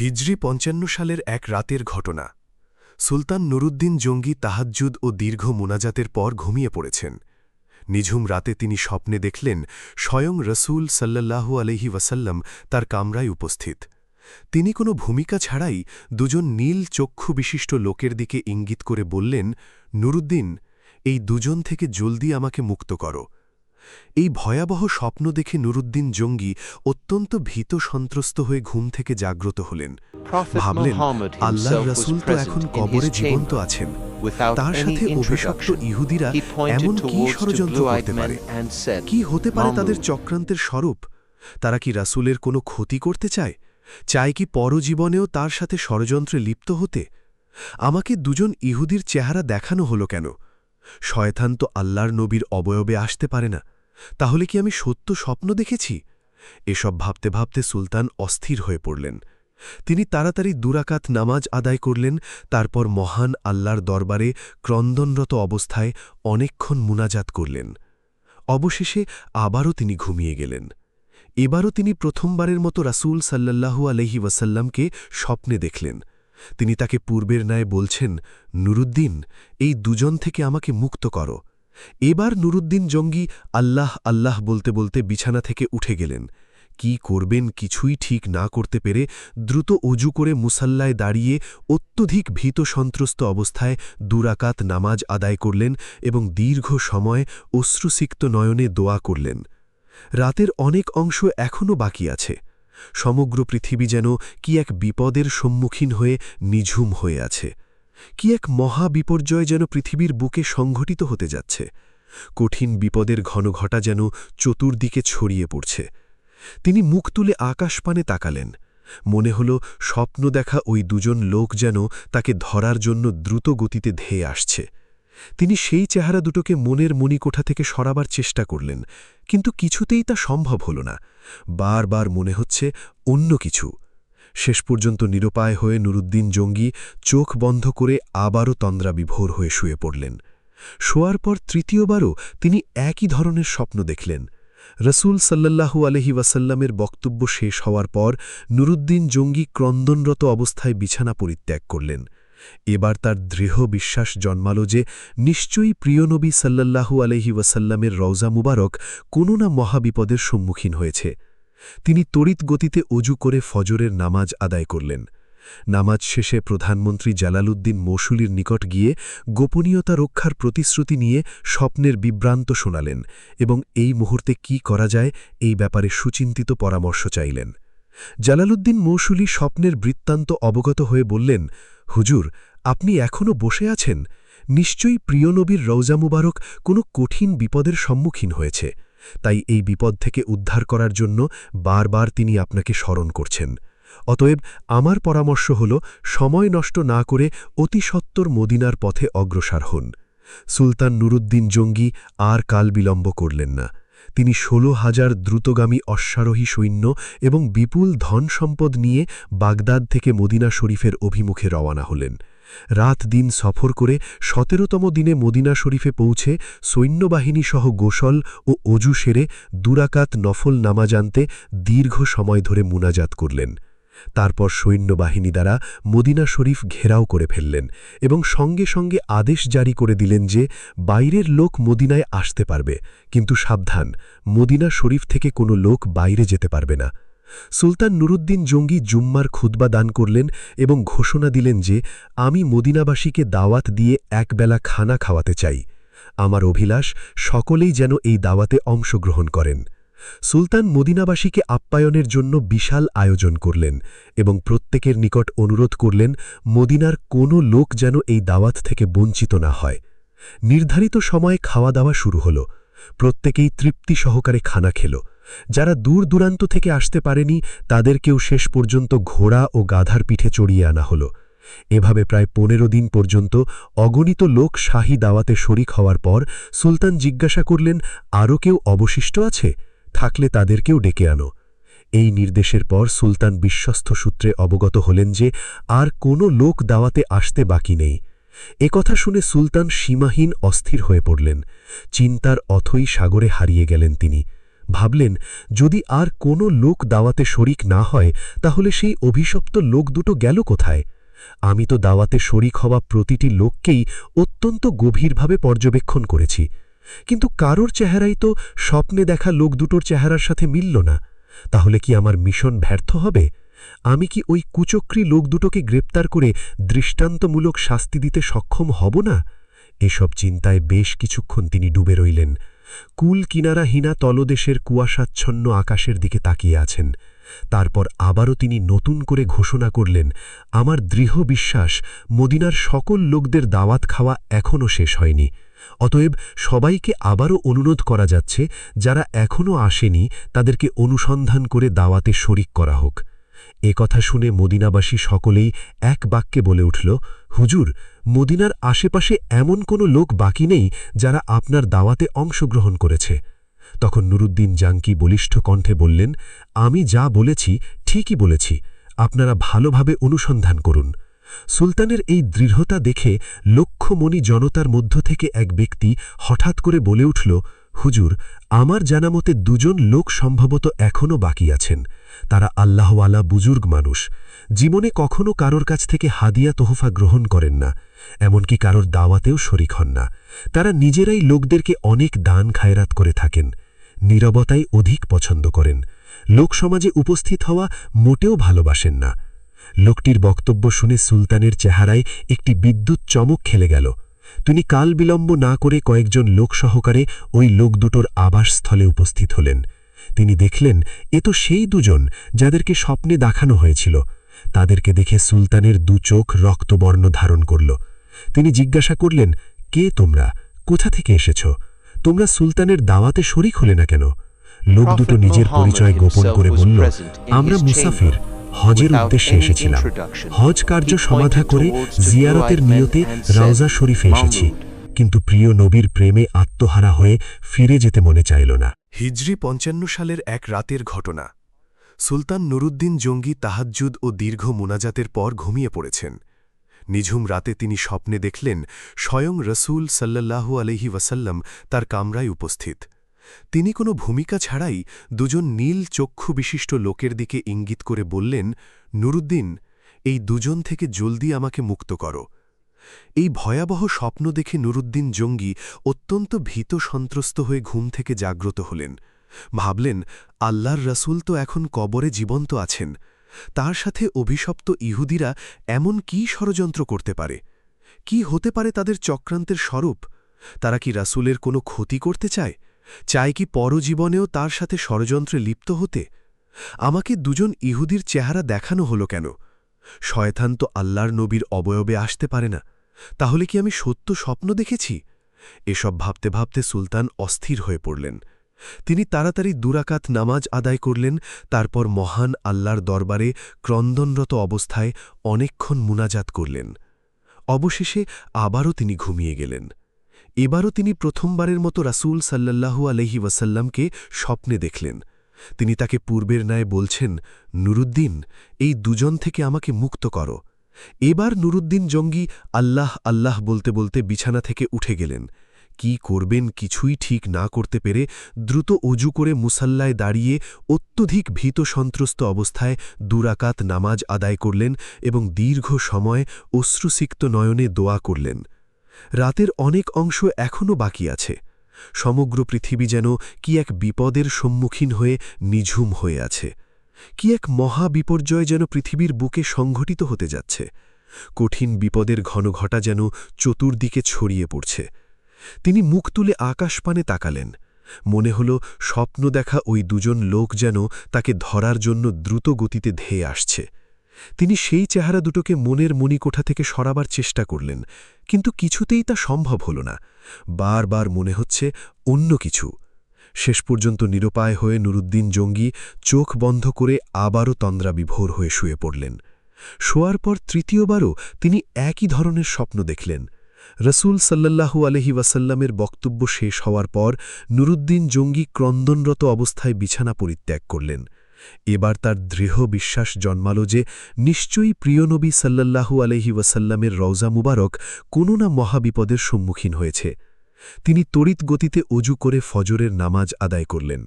হিজরি ৫৫ সালের এক রাতের ঘটনা। সুলতান নুরুদ্দিন জঙ্গি তাহাজ্জুদ ও দীর্ঘ মুনাজাতের পর ঘুমিয়ে পড়েছেন। নিঝুম রাতে তিনি স্বপ্নে দেখলেন স্বয়ং রসুল সাল্লাল্লাহু আলাইহি ওয়াসাল্লাম তার কামরায় উপস্থিত। তিনি কোনো ভূমিকা ছাড়াই দুজন নীল চক্ষু বিশিষ্ট লোকের দিকে ইঙ্গিত করে বললেন, নুরুদ্দিন, এই দুজন থেকে জলদি আমাকে মুক্ত করো। এই ভয়াবহ স্বপ্ন দেখে নুরুদ্দিন জঙ্গি অত্যন্ত ভীত সন্ত্রস্ত হয়ে ঘুম থেকে জাগ্রত হলেন। ভাবলেন, আল্লাহর রাসূল তো এখন কবরে জীবন্ত আছেন, তার সাথে অভিশপ্ত ইহুদিরা এমন কি ষড়যন্ত্র করতে পারে? কি হতে পারে তাদের চক্রান্তের স্বরূপ? তারা কি রাসূলের কোনো ক্ষতি করতে চায় কি পরজীবনেও তার সাথে ষড়যন্ত্রে লিপ্ত হতে? আমাকে দুজন ইহুদির চেহারা দেখানো হলো কেন? শয়তান তো আল্লাহর নবীর অবয়বে আসতে পারে না। তাহলে কি আমি সত্য স্বপ্ন দেখেছি? এসব ভাবতে ভাবতে সুলতান অস্থির হয়ে পড়লেন। তিনি তাড়াতাড়ি ২ রাকাত নামাজ আদায় করলেন। তারপর মহান আল্লাহর দরবারে ক্রন্দনরত অবস্থায় অনেকক্ষণ মুনাজাত করলেন। অবশেষে আবারও তিনি ঘুমিয়ে গেলেন। এবারও তিনি প্রথমবারের মতো রাসূল সাল্লাল্লাহু আলাইহি ওয়াসাল্লামকে স্বপ্নে দেখলেন। তিনি তাকে পূর্বের ন্যায় বলছেন, নুরুদ্দিন, এই দুজন থেকে আমাকে মুক্ত করো। এবার নুরুদ্দিন জঙ্গি আল্লাহ আল্লাহ বলতে বলতে বিছানা থেকে উঠে গেলেন। কি করবেন কিছুই ঠিক না করতে পেরে দ্রুত অজু করে মুসাল্লায় দাঁড়িয়ে অত্যধিক ভীত সন্ত্রস্ত অবস্থায় ২ রাকাত নামাজ আদায় করলেন এবং দীর্ঘ সময় অশ্রুসিক্ত নয়নে দোয়া করলেন। রাতের অনেক অংশ এখনও বাকি আছে। সমগ্র পৃথিবী যেন কি এক বিপদের সম্মুখীন হয়ে নিঝুম হয়ে আছে। কি এক মহা বিপর্যয় যেন পৃথিবীর বুকে সংঘটিত হতে যাচ্ছে। কঠিন বিপদের ঘনঘটা যেন চতুর্দিকে ছড়িয়ে পড়ছে। তিনি মুখ তুলে আকাশপানে তাকালেন। মনে হল স্বপ্ন দেখা ওই দুজন লোক যেন তাকে ধরার জন্য দ্রুত গতিতে ধেয়ে আসছে। তিনি সেই চেহারা দুটোকে মনের মণিকোঠা থেকে সরাবার চেষ্টা করলেন, কিন্তু কিছুতেই তা সম্ভব হল না। বারবার মনে হচ্ছে অন্য কিছু। শেষ পর্যন্ত নিরুপায় হয়ে নুরুদ্দিন জঙ্গি চোখ বন্ধ করে আবারও তন্দ্রাবিভোর হয়ে শুয়ে পড়লেন। শোয়ার পর তৃতীয়বারও তিনি একই ধরনের স্বপ্ন দেখলেন। রসুল সাল্লাল্লাহু আলাইহি ওয়াসাল্লামের বক্তব্য শেষ হওয়ার পর নুরুদ্দিন জঙ্গি ক্রন্দনরত অবস্থায় বিছানা পরিত্যাগ করলেন। এবার তার দৃঢ় বিশ্বাস জন্মাল যে নিশ্চয়ই প্রিয় নবী সাল্লাল্লাহু আলাইহি ওয়াসাল্লামের রওজা মুবারক কোনো না মহাবিপদের সম্মুখীন হয়েছে। তিনি তড়িৎ গতিতে অজু করে ফজরের নামাজ আদায় করলেন। নামাজ শেষে প্রধানমন্ত্রী জালালউদ্দিন মৌসুলির নিকট গিয়ে গোপনীয়তা রক্ষার প্রতিশ্রুতি নিয়ে স্বপ্নের বিভ্রান্ত শোনালেন এবং এই মুহূর্তে কি করা যায় এই ব্যাপারে সুচিন্তিত পরামর্শ চাইলেন। জালালউদ্দিন মৌসুলি স্বপ্নের বৃত্তান্ত অবগত হয়ে বললেন, হুজুর, আপনি এখনও বসে আছেন। নিশ্চয়ই প্রিয় নবীর রওজা মুবারক কোনো কঠিন বিপদের সম্মুখীন হয়েছে, তাই এই বিপদ থেকে উদ্ধার করার জন্য বারবার তিনি আপনাকে স্মরণ করছেন। অতএব আমার পরামর্শ হল, সময় নষ্ট না করে অতি সত্বর মদিনার পথে অগ্রসর হন। সুলতান নুরুদ্দিন জঙ্গি আর কাল বিলম্ব করলেন না। তিনি ১৬,০০০ দ্রুতগামী অশ্বারোহী সৈন্য এবং বিপুল ধন সম্পদ নিয়ে বাগদাদ থেকে মদিনা শরীফের অভিমুখে রওয়ানা হলেন। রাত দিন সফর করে ১৭তম দিনে মদিনা শরীফে পৌঁছে সৈন্যবাহিনীসহ গোসল ও অজু সেরে ২ রাকাত নফল নামাজ আনতে দীর্ঘ সময় ধরে মুনাজাত করলেন। তারপর সৈন্যবাহিনী দ্বারা মদিনা শরীফ ঘেরাও করে ফেললেন এবং সঙ্গে সঙ্গে আদেশ জারি করে দিলেন যে বাইরের লোক মদিনায় আসতে পারবে, কিন্তু সাবধান, মদিনা শরীফ থেকে কোনো লোক বাইরে যেতে পারবে না। সুলতান নুরুদ্দিন জঙ্গি জুম্মার খুতবা দান করলেন এবং ঘোষণা দিলেন যে আমি মদিনাবাসীকে দাওয়াত দিয়ে একবেলা খানা খাওয়াতে চাই। আমার অভিলাষ সকলেই যেন এই দাওয়াতে অংশগ্রহণ করেন। সুলতান মদিনাবাসীকে আপ্যায়নের জন্য বিশাল আয়োজন করলেন এবং প্রত্যেকের নিকট অনুরোধ করলেন মদিনার কোনো লোক যেন এই দাওয়াত থেকে বঞ্চিত না হয়। নির্ধারিত সময়ে খাওয়া দাওয়া শুরু হল। প্রত্যেকেই তৃপ্তি সহকারে খানা খেল। যারা দূর দূরান্ত থেকে আসতে পারেনি তাদেরকেও শেষ পর্যন্ত ঘোড়া ও গাধার পিঠে চড়িয়ে আনা হল। এভাবে প্রায় ১৫ দিন পর্যন্ত অগণিত লোক শাহী দাওয়াতে শরিক হওয়ার পর সুলতান জিজ্ঞাসা করলেন, আরও কেউ অবশিষ্ট আছে? থাকলে তাদেরকেও ডেকে আনো। এই নির্দেশের পর সুলতান বিশ্বস্ত সূত্রে অবগত হলেন যে আর কোনো লোক দাওয়াতে আসতে বাকি নেই। একথা শুনে সুলতান সীমাহীন অস্থির হয়ে পড়লেন। চিন্তার অথই সাগরে হারিয়ে গেলেন তিনি। ভাবলেন, যদি আর কোনো লোক দাওয়াতে শরিক না হয় তাহলে সেই অভিশপ্ত লোক দুটো গেল কোথায়? আমি তো দাওয়াতে শরিক হওয়া প্রতিটি লোককেই অত্যন্ত গভীরভাবে পর্যবেক্ষণ করেছি, কিন্তু কারোর চেহারাই তো স্বপ্নে দেখা লোক দুটোর চেহারার সাথে মিলল না। তাহলে কি আমার মিশন ব্যর্থ হবে? আমি কি ওই কুচক্রী লোক দুটোকে গ্রেপ্তার করে দৃষ্টান্তমূলক শাস্তি দিতে সক্ষম হব না? এসব চিন্তায় বেশ কিছুক্ষণ তিনি ডুবে রইলেন। কুল কিনারাহীনা তলদেশের কুয়াশাচ্ছন্ন আকাশের দিকে তাকিয়ে আছেন। তারপর আবারও তিনি নতুন করে ঘোষণা করলেন, আমার দৃঢ় বিশ্বাস মদিনার সকল লোকদের দাওয়াত খাওয়া এখনও শেষ হয়নি। অতএব সবাইকে আবারও অনুরোধ করা যাচ্ছে, যারা এখনও আসেনি তাদেরকে অনুসন্ধান করে দাওয়াতে শরিক করা হোক। কথা শুনে মদিনাবাসী সকলেই এক বাক্যে বলে উঠল, হুজুর, মদিনার আশেপাশে এমন কোনো লোক বাকি নেই যারা আপনার দাওয়াতে অংশগ্রহণ করেছে। তখন নুরুদ্দিন জাঙ্কি বলিষ্ঠ কণ্ঠে বললেন, আমি যা বলেছি ঠিকই বলেছি, আপনারা ভালোভাবে অনুসন্ধান করুন। সুলতানের এই দৃঢ়তা দেখে লক্ষমণি জনতার মধ্য থেকে এক ব্যক্তি হঠাৎ করে বলে উঠল, হুজুর, আমার জানামতে দুজন লোক সম্ভবত এখনও বাকি আছেন। তারা আল্লাহওয়ালা বুজুর্গ মানুষ, জীবনে কখনও কারোর কাছ থেকে হাদিয়া তোহফা গ্রহণ করেন না, এমনকি কারোর দাওয়াতেও শরিক হন না। তারা নিজেরাই লোকদেরকে অনেক দান খায়রাত করে থাকেন, নীরবতাই অধিক পছন্দ করেন, লোকসমাজে উপস্থিত হওয়া মোটেও ভালোবাসেন না। লোকটির বক্তব্য শুনে সুলতানের চেহারায় একটি বিদ্যুৎ চমক খেলে গেল। তিনি কাল বিলম্ব না করে কয়েকজন লোক সহকারে ওই লোক দুটোর আবাসস্থলে উপস্থিত হলেন। তিনি দেখলেন, এ তো সেই দুজন যাদেরকে স্বপ্নে দেখানো হয়েছিল। তাদেরকে দেখে সুলতানের দু চোখ রক্তবর্ণ ধারণ করল। তিনি জিজ্ঞাসা করলেন, কে তোমরা? কোথা থেকে এসেছ? তোমরা সুলতানের দাওয়াতে শরিক হলে না কেন? লোক দুটো নিজের পরিচয় গোপন করে বলল, আমরা মুসাফির, হজের উদ্দেশ্যে এসেছিলাম। হজ কার্য সমাধা করে জিয়ারতের নিয়তে রওজা শরীফে এসেছি, কিন্তু প্রিয় নবীর প্রেমে আত্মহারা হয়ে ফিরে যেতে মনে চাইল না। হিজরি ৫৫ সালের এক রাতের ঘটনা। সুলতান নুরুদ্দিন জঙ্গি তাহাজ্জুদ ও দীর্ঘ মুনাজাতের পর ঘুমিয়ে পড়েছেন। নিঝুম রাতে তিনি স্বপ্নে দেখলেন, স্বয়ং রসুল সাল্লাল্লাহু আলাইহি ওয়াসাল্লাম তার কামরায় উপস্থিত। তিনি কোনো ভূমিকা ছাড়াই দুজন নীল চক্ষু বিশিষ্ট লোকের দিকে ইঙ্গিত করে বললেন, নুরুদ্দিন, এই দুজন থেকে জলদি আমাকে মুক্ত করো। এই ভয়াবহ স্বপ্ন দেখে নুরুদ্দিন জঙ্গি অত্যন্ত ভীত সন্ত্রস্ত হয়ে ঘুম থেকে জাগ্রত হলেন। ভাবলেন, আল্লাহর রসুল তো এখন কবরে জীবন্ত আছেন, তার সাথে অভিশপ্ত ইহুদিরা এমন কি ষড়যন্ত্র করতে পারে? কি হতে পারে তাদের চক্রান্তের স্বরূপ? তারা কি রাসূলের কোনো ক্ষতি করতে চায় কি পরজীবনেও তার সাথে ষড়যন্ত্রে লিপ্ত হতে? আমাকে দুজন ইহুদির চেহারা দেখানো হলো কেন? শয়তান তো আল্লাহর নবীর অবয়বে আসতে পারে না। তাহলে কি আমি সত্য স্বপ্ন দেখেছি? এসব ভাবতে ভাবতে সুলতান অস্থির হয়ে পড়লেন। তিনি তাড়াতাড়ি ২ রাকাত নামাজ আদায় করলেন। তারপর মহান আল্লাহর দরবারে ক্রন্দনরত অবস্থায় অনেকক্ষণ মুনাজাত করলেন। অবশেষে আবারও তিনি ঘুমিয়ে গেলেন। এবারও তিনি প্রথমবারের মতো রাসূল সাল্লাল্লাহু আলাইহি ওয়াসাল্লামকে স্বপ্নে দেখলেন। তিনি তাকে পূর্বের ন্যায় বলছেন, নুরুদ্দিন, এই দুজন থেকে আমাকে মুক্ত করো। এবার নুরুদ্দিন জঙ্গি আল্লাহ আল্লাহ বলতে বলতে বিছানা থেকে উঠে গেলেন। কি করবেন কিছুই ঠিক না করতে পেরে দ্রুত অজু করে মুসাল্লায় দাঁড়িয়ে অত্যধিক ভীত সন্ত্রস্ত অবস্থায় ২ রাকাত নামাজ আদায় করলেন এবং দীর্ঘ সময় অশ্রুসিক্ত নয়নে দোয়া করলেন। রাতের অনেক অংশ এখনও বাকি আছে। সমগ্র পৃথিবী যেন কি এক বিপদের সম্মুখীন হয়ে নিঝুম হয়ে আছে। কি এক মহা বিপর্যয় যেন পৃথিবীর বুকে সংঘটিত হতে যাচ্ছে। কঠিন বিপদের ঘনঘটা যেন চতুর্দিকে ছড়িয়ে পড়ছে। তিনি মুখ তুলে আকাশপানে তাকালেন। মনে হল স্বপ্ন দেখা ওই দুজন লোক যেন তাকে ধরার জন্য দ্রুত গতিতে ধেয়ে আসছে। তিনি সেই চেহারা দুটোকে মনের মণিকোঠা থেকে সরাবার চেষ্টা করলেন, কিন্তু কিছুতেই তা সম্ভব হল না। বারবার মনে হচ্ছে অন্য কিছু। শেষ পর্যন্ত নিরুপায় হয়ে নুরুদ্দিন জঙ্গি চোখ বন্ধ করে আবারও তন্দ্রাবিভোর হয়ে শুয়ে পড়লেন। শোয়ার পর তৃতীয়বারও তিনি একই ধরনের স্বপ্ন দেখলেন। রসুল সাল্লাল্লাহু আলাইহি ওয়াসাল্লামের বক্তব্য শেষ হওয়ার পর নুরুদ্দিন জঙ্গি ক্রন্দনরত অবস্থায় বিছানা পরিত্যাগ করলেন। এবার তার দৃঢ় বিশ্বাস জন্মাল যে নিশ্চয়ই প্রিয় নবী সাল্লাল্লাহু আলাইহি ওয়াসাল্লামের রওজা মুবারক কোনো না মহাবিপদের সম্মুখীন হয়েছে। তিনি তড়িৎ গতিতে অজু করে ফজরের নামাজ আদায় করলেন।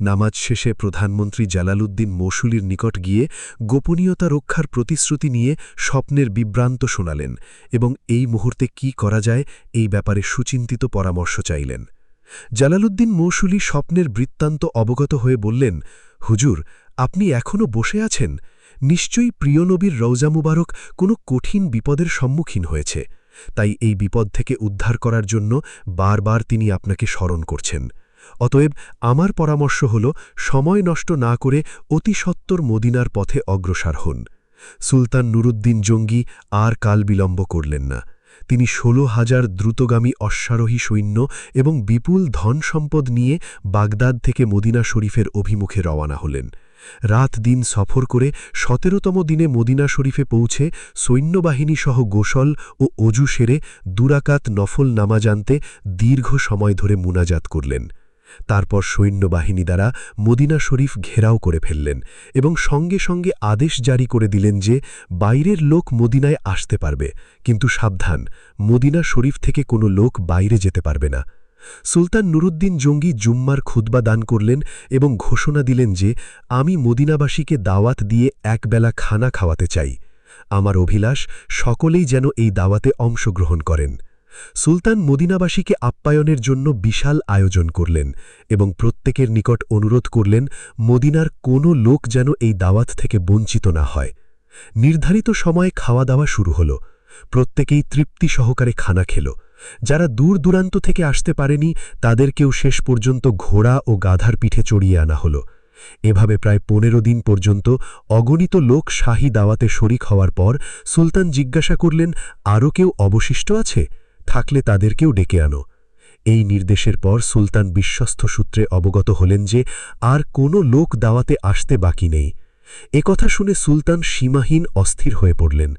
নামাজ শেষে প্রধানমন্ত্রী জালালউদ্দিন মৌসুলির নিকট গিয়ে গোপনীয়তা রক্ষার প্রতিশ্রুতি নিয়ে স্বপ্নের বিভ্রান্ত শোনালেন এবং এই মুহূর্তে কি করা যায় এই ব্যাপারে সুচিন্তিত পরামর্শ চাইলেন। জালালউদ্দিন মৌসুলি স্বপ্নের বৃত্তান্ত অবগত হয়ে বললেন, হুজুর, আপনি এখনও বসে আছেন, নিশ্চয়ই প্রিয় নবীর রওজা মুবারক কোনো কঠিন বিপদের সম্মুখীন হয়েছে, তাই এই বিপদ থেকে উদ্ধার করার জন্য বারবার তিনি আপনাকে স্মরণ করছেন। অতএব আমার পরামর্শ হল সময় নষ্ট না করে অতি সত্বর মদিনার পথে অগ্রসর হন। সুলতান নুরুদ্দিন জঙ্গি আর কাল বিলম্ব করলেন না। তিনি ১৬,০০০ দ্রুতগামী অশ্বারোহী সৈন্য এবং বিপুল ধন সম্পদ নিয়ে বাগদাদ থেকে মদিনা শরীফের অভিমুখে রওয়ানা হলেন। রাত দিন সফর করে ১৭তম দিনে মদিনা শরীফে পৌঁছে সৈন্যবাহিনীসহ গোসল ও অজু সেরে দুরাকাত নফল নামাজ আনতে দীর্ঘ সময় ধরে মুনাজাত করলেন। তারপর সৈন্যবাহিনী দ্বারা মদিনা শরীফ ঘেরাও করে ফেললেন এবং সঙ্গে সঙ্গে আদেশ জারি করে দিলেন যে বাইরের লোক মদিনায় আসতে পারবে, কিন্তু সাবধান, মদিনা শরীফ থেকে কোনো লোক বাইরে যেতে পারবে না। সুলতান নুরুদ্দিন জঙ্গি জুম্মার খুতবা দান করলেন এবং ঘোষণা দিলেন যে আমি মদিনাবাসীকে দাওয়াত দিয়ে একবেলা খানা খাওয়াতে চাই। আমার অভিলাষ সকলেই যেন এই দাওয়াতে অংশগ্রহণ করেন। সুলতান মদিনাবাসীকে আপ্যায়নের জন্য বিশাল আয়োজন করলেন এবং প্রত্যেকের নিকট অনুরোধ করলেন মদিনার কোনো লোক যেন এই দাওয়াত থেকে বঞ্চিত না হয়। নির্ধারিত সময়ে খাওয়া দাওয়া শুরু হল। প্রত্যেকেই তৃপ্তি সহকারে খানা খেল। যারা দূর দূরান্ত থেকে আসতে পারেনি তাদেরকেও শেষ পর্যন্ত ঘোড়া ও গাধার পিঠে চড়িয়ে আনা হল। এভাবে প্রায় ১৫ দিন পর্যন্ত অগণিত লোক শাহী দাওয়াতে শরিক হওয়ার পর সুলতান জিজ্ঞাসা করলেন, আরও কেউ অবশিষ্ট আছে? থাকলে তাদেরকেও ডেকে আনো। এই নির্দেশের পর সুলতান বিশ্বস্ত সূত্রে অবগত হলেন যে আর কোনো লোক দাওয়াতে আসতে বাকি নেই। একথা শুনে সুলতান সীমাহীন অস্থির হয়ে পড়লেন।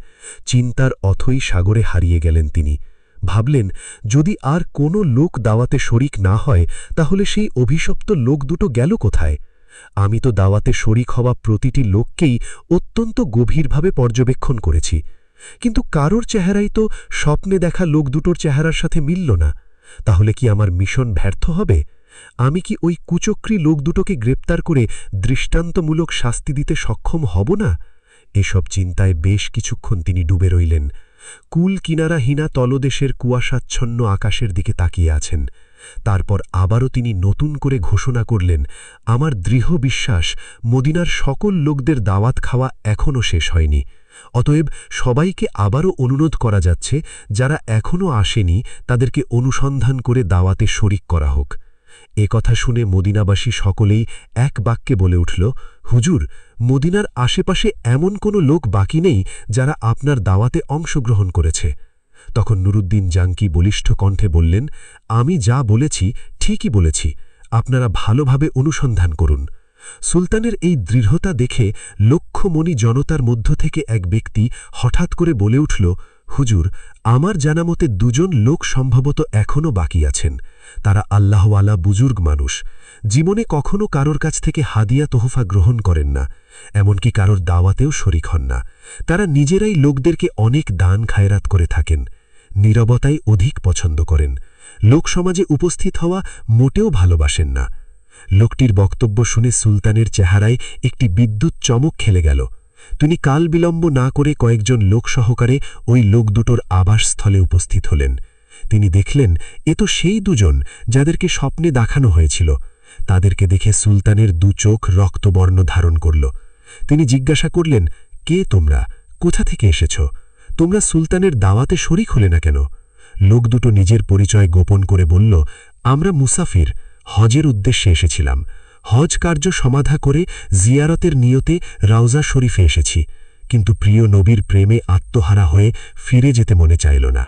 চিন্তার অথই সাগরে হারিয়ে গেলেন তিনি। ভাবলেন, যদি আর কোনো লোক দাওয়াতে শরিক না হয় তাহলে সেই অভিশপ্ত লোক দুটো গেল কোথায়? আমি তো দাওয়াতে শরিক হওয়া প্রতিটি লোককেই অত্যন্ত গভীরভাবে পর্যবেক্ষণ করেছি, কিন্তু কারোর চেহারাই তো স্বপ্নে দেখা লোক দুটোর চেহারার সাথে মিলল না। তাহলে কি আমার মিশন ব্যর্থ হবে? আমি কি ওই কুচক্রী লোক দুটোকে গ্রেপ্তার করে দৃষ্টান্তমূলক শাস্তি দিতে সক্ষম হব না? এসব চিন্তায় বেশ কিছুক্ষণ তিনি ডুবে রইলেন। কুল কিনারাহীনা তলদেশের কুয়াশাচ্ছন্ন আকাশের দিকে তাকিয়ে আছেন। তারপর আবারও তিনি নতুন করে ঘোষণা করলেন, আমার দৃঢ় বিশ্বাস মদিনার সকল লোকদের দাওয়াত খাওয়া এখনও শেষ হয়নি। অতএব সবাইকে আবারও অনুরোধ করা যাচ্ছে, যারা এখনও আসেনি তাদেরকে অনুসন্ধান করে দাওয়াতে শরিক করা হোক। কথা শুনে মদিনাবাসী সকলেই এক বাক্যে বলে উঠল, হুজুর, মদিনার আশেপাশে এমন কোনো লোক বাকি নেই যারা আপনার দাওয়াতে অংশগ্রহণ করেছে। তখন নুরুদ্দিন জাঙ্কি বলিষ্ঠ কণ্ঠে বললেন, আমি যা বলেছি ঠিকই বলেছি, আপনারা ভালোভাবে অনুসন্ধান করুন। সুলতানের এই দৃঢ়তা দেখে লক্ষমণি জনতার মধ্য থেকে এক ব্যক্তি হঠাৎ করে বলে উঠল, হুজুর, আমার জানামতে দুজন লোক সম্ভবত এখনও বাকি আছেন। তারা আল্লাহওয়ালা বুজুর্গ মানুষ, জীবনে কখনও কারোর কাছ থেকে হাদিয়া তোহফা গ্রহণ করেন না, এমনকি কারোর দাওয়াতেও শরিক হন না। তারা নিজেরাই লোকদেরকে অনেক দান খায়রাত করে থাকেন, নীরবতাই অধিক পছন্দ করেন, লোকসমাজে উপস্থিত হওয়া মোটেও ভালোবাসেন না। লোকটির বক্তব্য শুনে সুলতানের চেহারায় একটি বিদ্যুৎ চমক খেলে গেল। তিনি কাল বিলম্ব না করে কয়েকজন লোক সহকারে ওই লোক দুটোর আবাসস্থলে উপস্থিত হলেন। তিনি দেখলেন, এ তো সেই দুজন যাদেরকে স্বপ্নে দেখানো হয়েছিল। তাদেরকে দেখে সুলতানের দু চোখ রক্তবর্ণ ধারণ করল। তিনি জিজ্ঞাসা করলেন, কে তোমরা? কোথা থেকে এসেছ? তোমরা সুলতানের দাওয়াতে শরিক হলে না কেন? লোক দুটো নিজের পরিচয় গোপন করে বলল, আমরা মুসাফির, হজের উদ্দেশ্যে এসেছিলাম। হজ কার্য সমাধা করে জিয়ারতের নিয়তে রওজা শরীফে এসেছি, কিন্তু প্রিয় নবীর প্রেমে আত্মহারা হয়ে ফিরে যেতে মনে চাইল না।